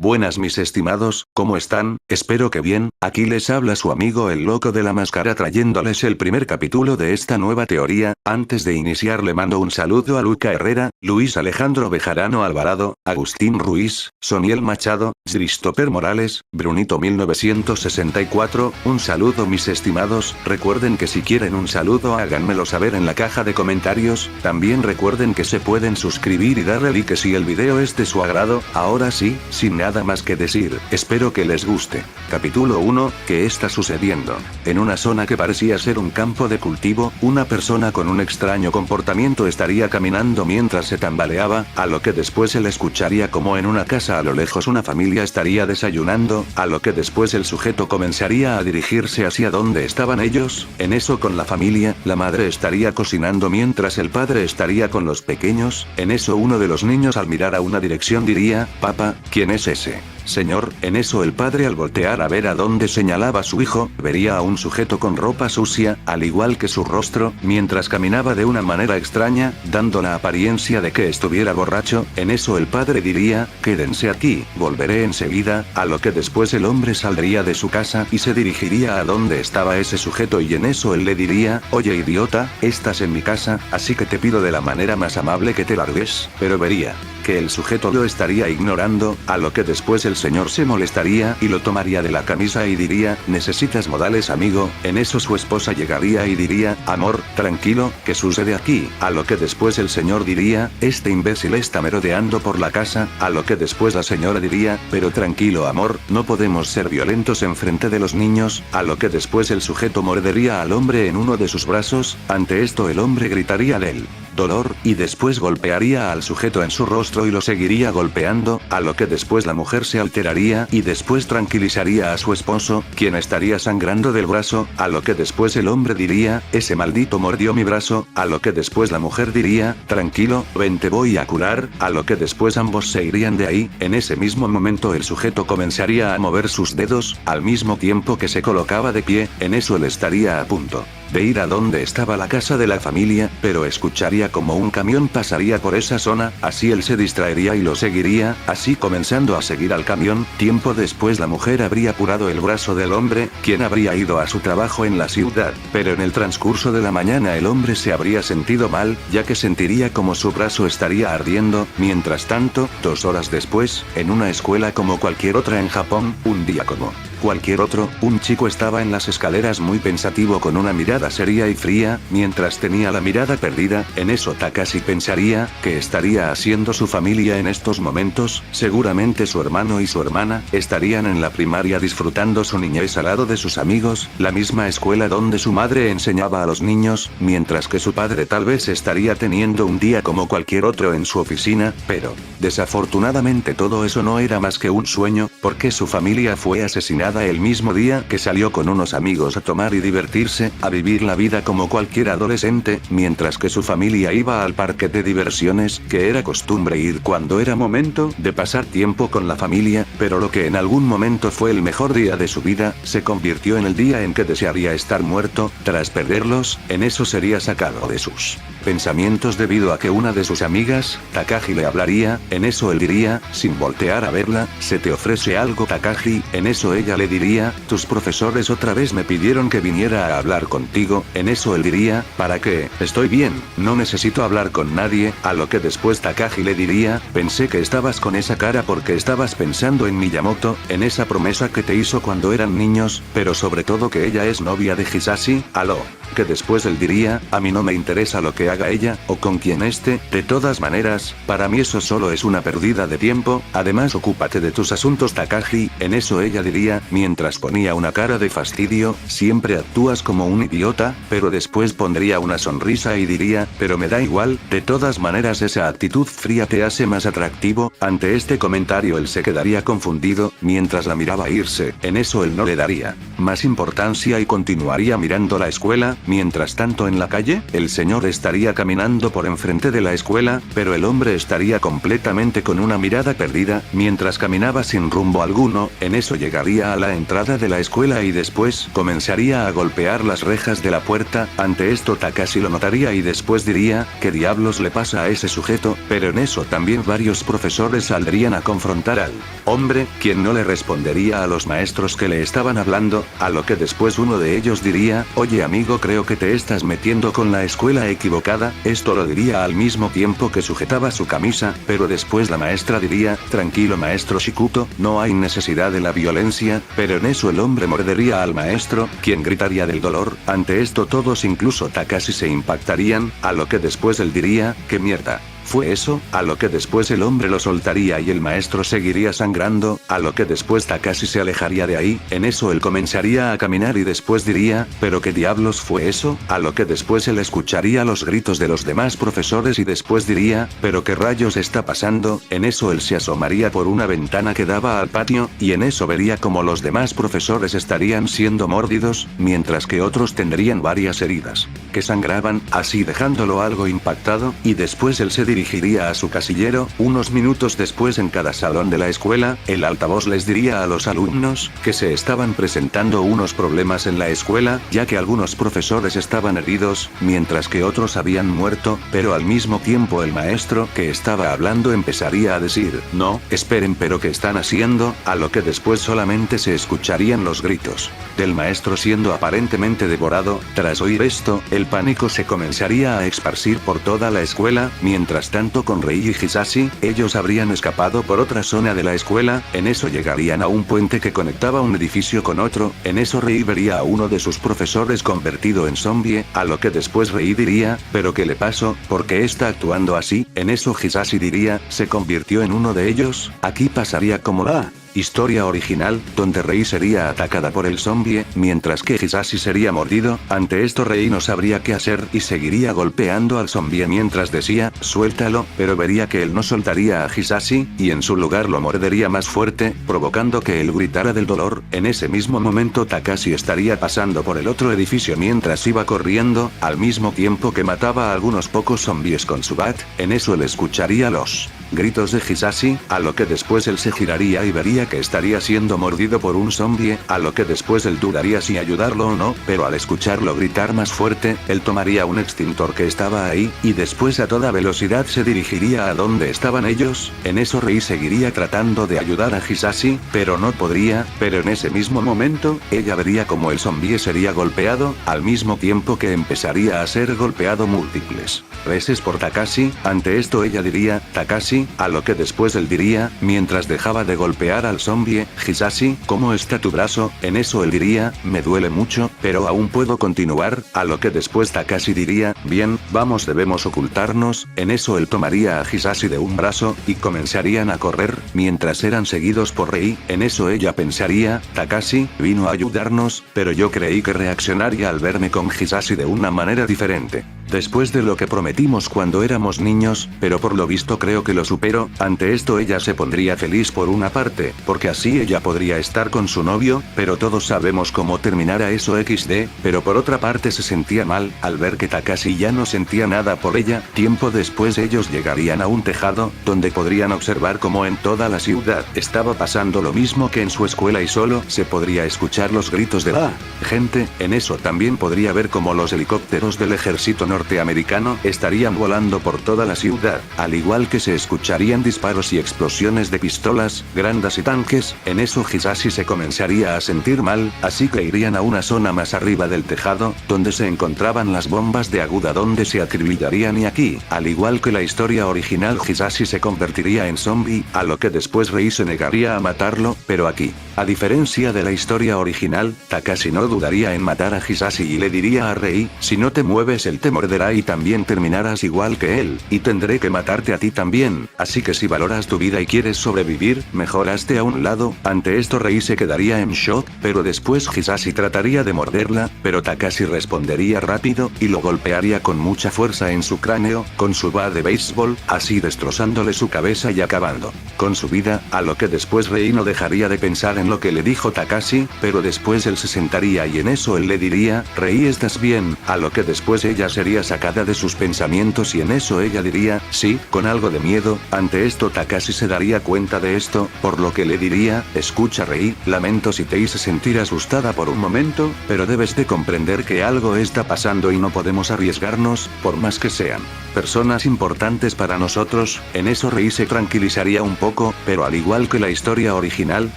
Buenas mis estimados, ¿cómo están? Espero que bien, aquí les habla su amigo el loco de la máscara trayéndoles el primer capítulo de esta nueva teoría. Antes de iniciar le mando un saludo a Luca Herrera, Luis Alejandro Bejarano Alvarado, Agustín Ruiz, Soniel Machado, Christopher Morales, Brunito 1964, un saludo mis estimados, recuerden que si quieren un saludo háganmelo saber en la caja de comentarios, también recuerden que se pueden suscribir y darle like si el video es de su agrado. Ahora sí, sin nada más que decir, espero que les guste. Capítulo 1, ¿qué está sucediendo? En una zona que parecía ser un campo de cultivo, una persona con un extraño comportamiento estaría caminando mientras se tambaleaba, a lo que después se le escucharía como en una casa a lo lejos una familia estaría desayunando, a lo que después el sujeto comenzaría a dirigirse hacia donde estaban ellos, en eso con la familia, la madre estaría cocinando mientras el padre estaría con los pequeños, en eso uno de los niños al mirar a una dirección diría, papá, ¿quién es ese? Señor, en eso el padre al voltear a ver a dónde señalaba su hijo, vería a un sujeto con ropa sucia, al igual que su rostro, mientras caminaba de una manera extraña, dando la apariencia de que estuviera borracho, en eso el padre diría, quédense aquí, volveré enseguida, a lo que después el hombre saldría de su casa y se dirigiría a donde estaba ese sujeto y en eso él le diría, oye idiota, estás en mi casa, así que te pido de la manera más amable que te largues, pero vería que el sujeto lo estaría ignorando, a lo que después el señor se molestaría y lo tomaría de la camisa y diría, necesitas modales amigo, en eso su esposa llegaría y diría, amor, tranquilo, ¿qué sucede aquí? A lo que después el señor diría, este imbécil está merodeando por la casa, a lo que después la señora diría, pero tranquilo amor, no podemos ser violentos en frente de los niños, a lo que después el sujeto mordería al hombre en uno de sus brazos, ante esto el hombre gritaría del dolor, y después golpearía al sujeto en su rostro y lo seguiría golpeando, a lo que después la mujer se alteraría y después tranquilizaría a su esposo, quien estaría sangrando del brazo, a lo que después el hombre diría, ese maldito mordió mi brazo, a lo que después la mujer diría, tranquilo, ven te voy a curar, a lo que después ambos se irían de ahí, en ese mismo momento el sujeto comenzaría a mover sus dedos, al mismo tiempo que se colocaba de pie, en eso él estaría a punto de ir a donde estaba la casa de la familia, pero escucharía como un camión pasaría por esa zona, así él se distraería y lo seguiría, así comenzando a seguir al camión, tiempo después la mujer habría curado el brazo del hombre, quien habría ido a su trabajo en la ciudad, pero en el transcurso de la mañana el hombre se habría sentido mal, ya que sentiría como su brazo estaría ardiendo, mientras tanto, 2 horas después, en una escuela como cualquier otra en Japón, un día como cualquier otro, un chico estaba en las escaleras muy pensativo con una mirada seria y fría, mientras tenía la mirada perdida, en eso Takashi pensaría, ¿qué estaría haciendo su familia en estos momentos? Seguramente su hermano y su hermana, estarían en la primaria disfrutando su niñez al lado de sus amigos, la misma escuela donde su madre enseñaba a los niños, mientras que su padre tal vez estaría teniendo un día como cualquier otro en su oficina, pero, desafortunadamente todo eso no era más que un sueño, porque su familia fue asesinada el mismo día que salió con unos amigos a tomar y divertirse, a vivir la vida como cualquier adolescente, mientras que su familia iba al parque de diversiones, que era costumbre ir cuando era momento de pasar tiempo con la familia, pero lo que en algún momento fue el mejor día de su vida, se convirtió en el día en que desearía estar muerto, tras perderlos, en eso sería sacado de sus pensamientos debido a que una de sus amigas, Takashi le hablaría, en eso él diría, sin voltear a verla, ¿se te ofrece algo Takashi? En eso ella le diría, tus profesores otra vez me pidieron que viniera a hablar contigo, en eso él diría, ¿para qué? Estoy bien, no necesito hablar con nadie, a lo que después Takashi le diría, pensé que estabas con esa cara porque estabas pensando en Miyamoto, en esa promesa que te hizo cuando eran niños, pero sobre todo que ella es novia de Hisashi, aló. Que después él diría, a mí no me interesa lo que haga ella, o con quien esté, de todas maneras, para mí eso solo es una pérdida de tiempo, además ocúpate de tus asuntos Takashi, en eso ella diría, mientras ponía una cara de fastidio, siempre actúas como un idiota, pero después pondría una sonrisa y diría, pero me da igual, de todas maneras esa actitud fría te hace más atractivo, ante este comentario él se quedaría confundido, mientras la miraba irse, en eso él no le daría más importancia y continuaría mirando la escuela. Mientras tanto en la calle, el señor estaría caminando por enfrente de la escuela, pero el hombre estaría completamente con una mirada perdida, mientras caminaba sin rumbo alguno. En eso llegaría a la entrada de la escuela y después comenzaría a golpear las rejas de la puerta. Ante esto Takashi lo notaría y después diría, ¿qué diablos le pasa a ese sujeto? Pero en eso también varios profesores saldrían a confrontar al hombre, quien no le respondería a los maestros que le estaban hablando, a lo que después uno de ellos diría, oye amigo, creo que te estás metiendo con la escuela equivocada. Esto lo diría al mismo tiempo que sujetaba su camisa, pero después la maestra diría, tranquilo maestro Shikuto, no hay necesidad de la violencia, pero en eso el hombre mordería al maestro, quien gritaría del dolor. Ante esto todos incluso Takashi se impactarían, a lo que después él diría, ¿qué mierda fue eso? A lo que después el hombre lo soltaría y el maestro seguiría sangrando, a lo que después Takashi se alejaría de ahí. En eso él comenzaría a caminar y después diría, ¿pero qué diablos fue eso? A lo que después él escucharía los gritos de los demás profesores y después diría, ¿pero qué rayos está pasando? En eso él se asomaría por una ventana que daba al patio, y en eso vería como los demás profesores estarían siendo mordidos, mientras que otros tendrían varias heridas que sangraban, así dejándolo algo impactado, y después él se dirigiría a su casillero. Unos minutos después en cada salón de la escuela, el altavoz les diría a los alumnos, que se estaban presentando unos problemas en la escuela, ya que algunos profesores estaban heridos, mientras que otros habían muerto, pero al mismo tiempo el maestro que estaba hablando empezaría a decir, no, esperen, pero ¿qué están haciendo? A lo que después solamente se escucharían los gritos del maestro siendo aparentemente devorado. Tras oír esto, el pánico se comenzaría a esparcir por toda la escuela. Mientras tanto con Rei y Hisashi, ellos habrían escapado por otra zona de la escuela. En eso llegarían a un puente que conectaba un edificio con otro. En eso Rei vería a uno de sus profesores convertido en zombie, a lo que después Rei diría, ¿pero qué le pasó? ¿Por qué está actuando así? En eso Hisashi diría, se convirtió en uno de ellos. Aquí pasaría como la historia original, donde Rei sería atacada por el zombie, mientras que Hisashi sería mordido. Ante esto Rei no sabría qué hacer y seguiría golpeando al zombie mientras decía, suéltalo, pero vería que él no soltaría a Hisashi, y en su lugar lo mordería más fuerte, provocando que él gritara del dolor. En ese mismo momento Takashi estaría pasando por el otro edificio mientras iba corriendo, al mismo tiempo que mataba a algunos pocos zombies con su bat. En eso él escucharía los gritos de Hisashi, a lo que después él se giraría y vería que estaría siendo mordido por un zombie, a lo que después él dudaría si ayudarlo o no, pero al escucharlo gritar más fuerte, él tomaría un extintor que estaba ahí, y después a toda velocidad se dirigiría a donde estaban ellos. En eso Rei seguiría tratando de ayudar a Hisashi, pero no podría. Pero en ese mismo momento, ella vería como el zombie sería golpeado, al mismo tiempo que empezaría a ser golpeado múltiples veces por Takashi. Ante esto ella diría, Takashi, a lo que después él diría, mientras dejaba de golpear al zombie, Hisashi, ¿cómo está tu brazo? En eso él diría, me duele mucho, pero aún puedo continuar, a lo que después Takashi diría, bien, vamos, debemos ocultarnos. En eso él tomaría a Hisashi de un brazo, y comenzarían a correr, mientras eran seguidos por Rei. En eso ella pensaría, Takashi, vino a ayudarnos, pero yo creí que reaccionaría al verme con Hisashi de una manera diferente. Después de lo que prometimos cuando éramos niños, pero por lo visto creo que lo supero. Ante esto ella se pondría feliz por una parte, porque así ella podría estar con su novio, pero todos sabemos cómo terminará eso XD, pero por otra parte se sentía mal, al ver que Takashi ya no sentía nada por ella. Tiempo después ellos llegarían a un tejado, donde podrían observar cómo en toda la ciudad estaba pasando lo mismo que en su escuela y solo se podría escuchar los gritos de la gente. En eso también podría ver cómo los helicópteros del ejército norteamericano estarían volando por toda la ciudad, al igual que se escucharían disparos y explosiones de pistolas, grandas y tanques. En eso Hisashi se comenzaría a sentir mal, así que irían a una zona más arriba del tejado, donde se encontraban las bombas de aguda donde se acribillarían, y aquí, al igual que la historia original, Hisashi se convertiría en zombie, a lo que después Rei se negaría a matarlo, pero aquí, a diferencia de la historia original, Takashi no dudaría en matar a Hisashi y le diría a Rei, si no te mueves él te morderá. sucederá y también terminarás igual que él, y tendré que matarte a ti también, así que si valoras tu vida y quieres sobrevivir, mejor hazte a un lado. Ante esto Rei se quedaría en shock, pero después Hisashi trataría de morderla, pero Takashi respondería rápido, y lo golpearía con mucha fuerza en su cráneo, con su bat de béisbol, así destrozándole su cabeza y acabando con su vida, a lo que después Rei no dejaría de pensar en lo que le dijo Takashi, pero después él se sentaría y en eso él le diría, Rei ¿estás bien? A lo que después ella sería sacada de sus pensamientos y en eso ella diría, sí, con algo de miedo. Ante esto Takashi se daría cuenta de esto, por lo que le diría, escucha Rei, lamento si te hice sentir asustada por un momento, pero debes de comprender que algo está pasando y no podemos arriesgarnos, por más que sean personas importantes para nosotros. En eso Rei se tranquilizaría un poco, pero al igual que la historia original,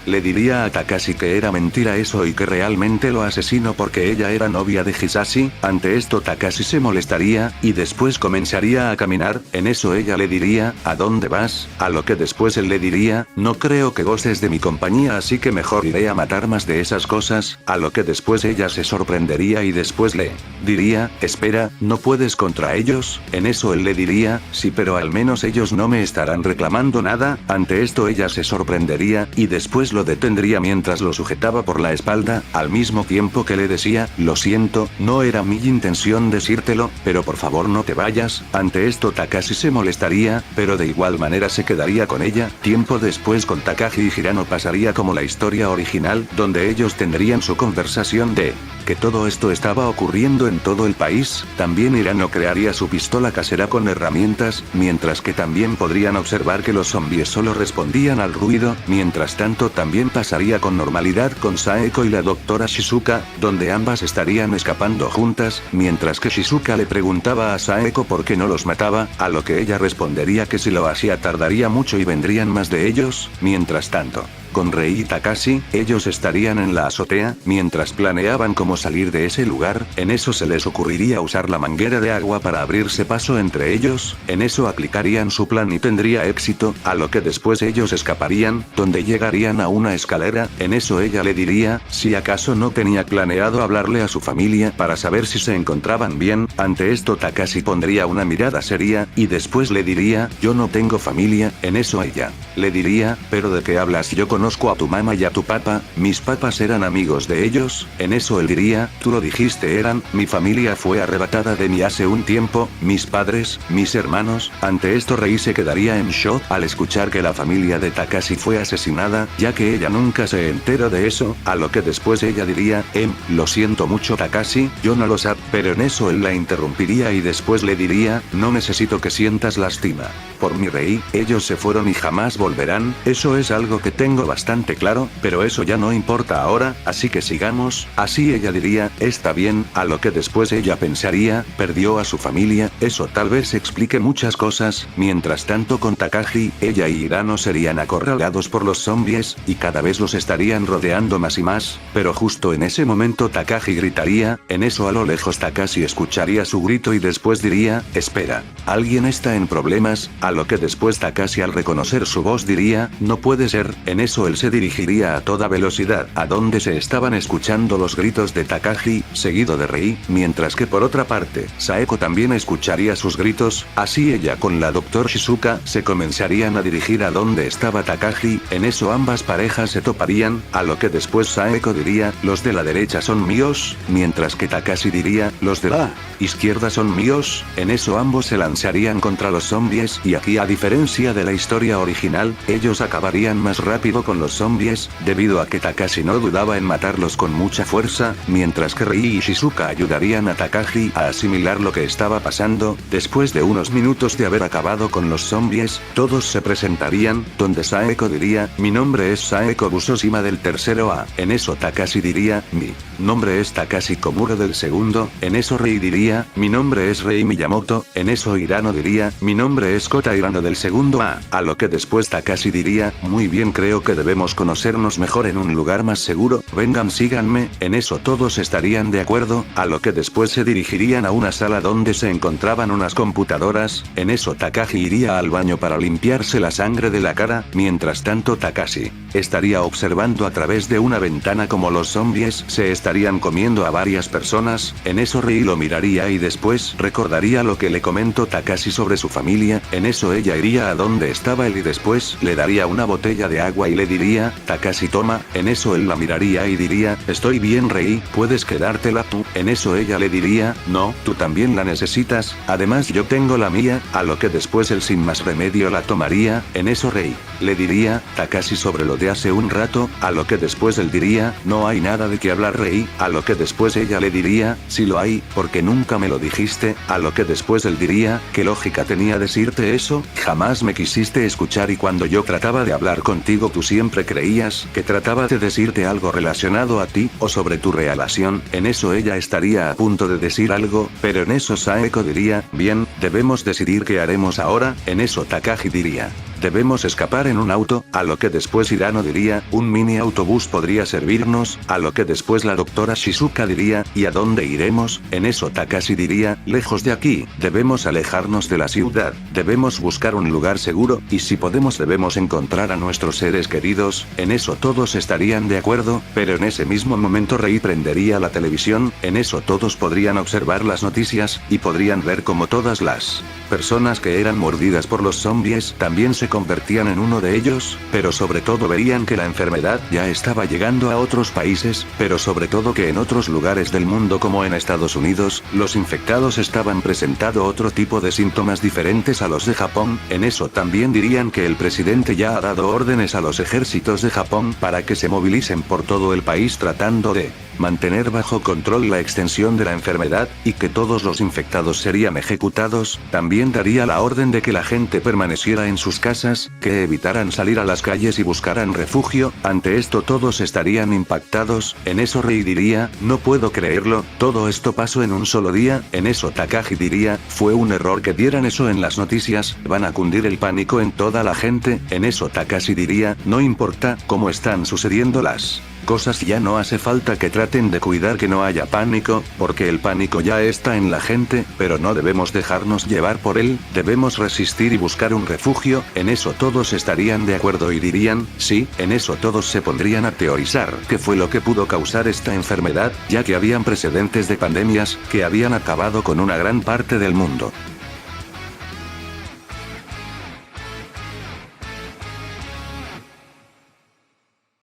le diría a Takashi que era mentira eso y que realmente lo asesinó porque ella era novia de Hisashi. Ante esto Takashi se molestaría, y después comenzaría a caminar. En eso ella le diría, ¿a dónde vas? A lo que después él le diría, no creo que gustes de mi compañía así que mejor iré a matar más de esas cosas. A lo que después ella se sorprendería y después le diría, espera, ¿no puedes contra ellos? En eso él le diría, sí pero al menos ellos no me estarán reclamando nada. Ante esto ella se sorprendería, y después lo detendría mientras lo sujetaba por la espalda, al mismo tiempo que le decía, lo siento, no era mi intención decírtelo, pero por favor no te vayas. Ante esto Takashi se molestaría, pero de igual manera se quedaría con ella. Tiempo después con Takashi y Hirano pasaría como la historia original, donde ellos tendrían su conversación de que todo esto estaba ocurriendo en todo el país. También Hirano crearía su pistola casera con herramientas, mientras que también podrían observar que los zombies solo respondían al ruido. Mientras tanto también pasaría con normalidad con Saeko y la doctora Shizuka, donde ambas estarían escapando juntas, mientras que Shizuka le preguntaba a Saeko por qué no los mataba, a lo que ella respondería que si lo hacía tardaría mucho y vendrían más de ellos. Mientras tanto, con Rei y Takashi, ellos estarían en la azotea, mientras planeaban cómo salir de ese lugar. En eso se les ocurriría usar la manguera de agua para abrirse paso entre ellos. En eso aplicarían su plan y tendría éxito, a lo que después ellos escaparían, donde llegarían a una escalera. En eso ella le diría, si acaso no tenía planeado hablarle a su familia para saber si se encontraban bien. Ante esto Takashi pondría una mirada seria, y después le diría, yo no tengo familia. En eso ella le diría, pero ¿de qué hablas? Yo conozco a tu mamá y a tu papá, mis papás eran amigos de ellos. En eso él diría, tú lo dijiste eran, mi familia fue arrebatada de mí hace un tiempo, mis padres, mis hermanos. Ante esto Rei se quedaría en shock al escuchar que la familia de Takashi fue asesinada, ya que ella nunca se enteró de eso, a lo que después ella diría, lo siento mucho Takashi, yo no lo sé, pero en eso él la interrumpiría y después le diría, no necesito que sientas lástima por mi Rei, ellos se fueron y jamás volverán, eso es algo que tengo bastante claro, pero eso ya no importa ahora, así que sigamos. Así ella diría, está bien, a lo que después ella pensaría, perdió a su familia, eso tal vez explique muchas cosas. Mientras tanto con Takashi, ella y Hirano serían acorralados por los zombies, y cada vez los estarían rodeando más y más, pero justo en ese momento Takashi gritaría. En eso a lo lejos Takashi escucharía su grito y después diría, espera, alguien está en problemas, a lo que después Takashi al reconocer su voz diría, no puede ser. En eso él se dirigiría a toda velocidad a donde se estaban escuchando los gritos de Takashi, seguido de Rei, mientras que por otra parte, Saeko también escucharía sus gritos. Así ella con la doctor Shizuka se comenzarían a dirigir a donde estaba Takashi. En eso ambas parejas se toparían, a lo que después Saeko diría, los de la derecha son míos, mientras que Takashi diría, los de la izquierda son míos. En eso ambos se lanzarían contra los zombies y aquí a diferencia de la historia original, ellos acabarían más rápido con los zombies, debido a que Takashi no dudaba en matarlos con mucha fuerza, mientras que Rei y Shizuka ayudarían a Takashi a asimilar lo que estaba pasando. Después de unos minutos de haber acabado con los zombies, todos se presentarían, donde Saeko diría, mi nombre es Saeko Busoshima del tercero A. En eso Takashi diría, mi nombre es Takashi Komuro del segundo. En eso Rei diría, mi nombre es Rei Miyamoto. En eso Hirano diría, mi nombre es Kota Hirano del segundo A. A lo que después Takashi diría, muy bien, creo que que debemos conocernos mejor en un lugar más seguro, vengan síganme, en eso todos estarían de acuerdo, a lo que después se dirigirían a una sala donde se encontraban unas computadoras, en eso Takashi iría al baño para limpiarse la sangre de la cara, mientras tanto Takashi estaría observando a través de una ventana como los zombies se estarían comiendo a varias personas, en eso Rei lo miraría y después recordaría lo que le comentó Takashi sobre su familia, en eso ella iría a donde estaba él y después le daría una botella de agua y le diría, Takashi toma, en eso él la miraría y diría, estoy bien Rei, puedes quedártela tú, en eso ella le diría, no, tú también la necesitas, además yo tengo la mía, a lo que después él sin más remedio la tomaría, en eso Rei le diría, Takashi sobre lo de hace un rato, a lo que después él diría, no hay nada de qué hablar Rei, a lo que después ella le diría, sí lo hay, porque nunca me lo dijiste, a lo que después él diría, ¿qué lógica tenía decirte eso? Jamás me quisiste escuchar y cuando yo trataba de hablar contigo tú siempre creías que trataba de decirte algo relacionado a ti, o sobre tu relación, en eso ella estaría a punto de decir algo, pero en eso Saeko diría, bien, debemos decidir qué haremos ahora, en eso Takashi diría, debemos escapar en un auto, a lo que después Hirano diría, un mini autobús podría servirnos, a lo que después la doctora Shizuka diría, ¿y a dónde iremos? En eso Takashi diría, lejos de aquí, debemos alejarnos de la ciudad, debemos buscar un lugar seguro, y si podemos debemos encontrar a nuestros seres queridos, en eso todos estarían de acuerdo, pero en ese mismo momento Rei prendería la televisión, en eso todos podrían observar las noticias, y podrían ver como todas las personas que eran mordidas por los zombies también se convertían en uno de ellos, pero sobre todo verían que la enfermedad ya estaba llegando a otros países, pero sobre todo que en otros lugares del mundo como en Estados Unidos, los infectados estaban presentando otro tipo de síntomas diferentes a los de Japón, en eso también dirían que el presidente ya ha dado órdenes a los ejércitos de Japón para que se movilicen por todo el país tratando de mantener bajo control la extensión de la enfermedad, y que todos los infectados serían ejecutados, también daría la orden de que la gente permaneciera en sus casas, que evitaran salir a las calles y buscaran refugio, ante esto todos estarían impactados, en eso Rei diría, no puedo creerlo, todo esto pasó en un solo día, en eso Takashi diría, fue un error que dieran eso en las noticias, van a cundir el pánico en toda la gente, en eso Takashi diría, no importa cómo están sucediendo las cosas ya no hace falta que traten de cuidar que no haya pánico, porque el pánico ya está en la gente, pero no debemos dejarnos llevar por él, debemos resistir y buscar un refugio, en eso todos estarían de acuerdo y dirían, sí, en eso todos se pondrían a teorizar qué fue lo que pudo causar esta enfermedad, ya que habían precedentes de pandemias, que habían acabado con una gran parte del mundo.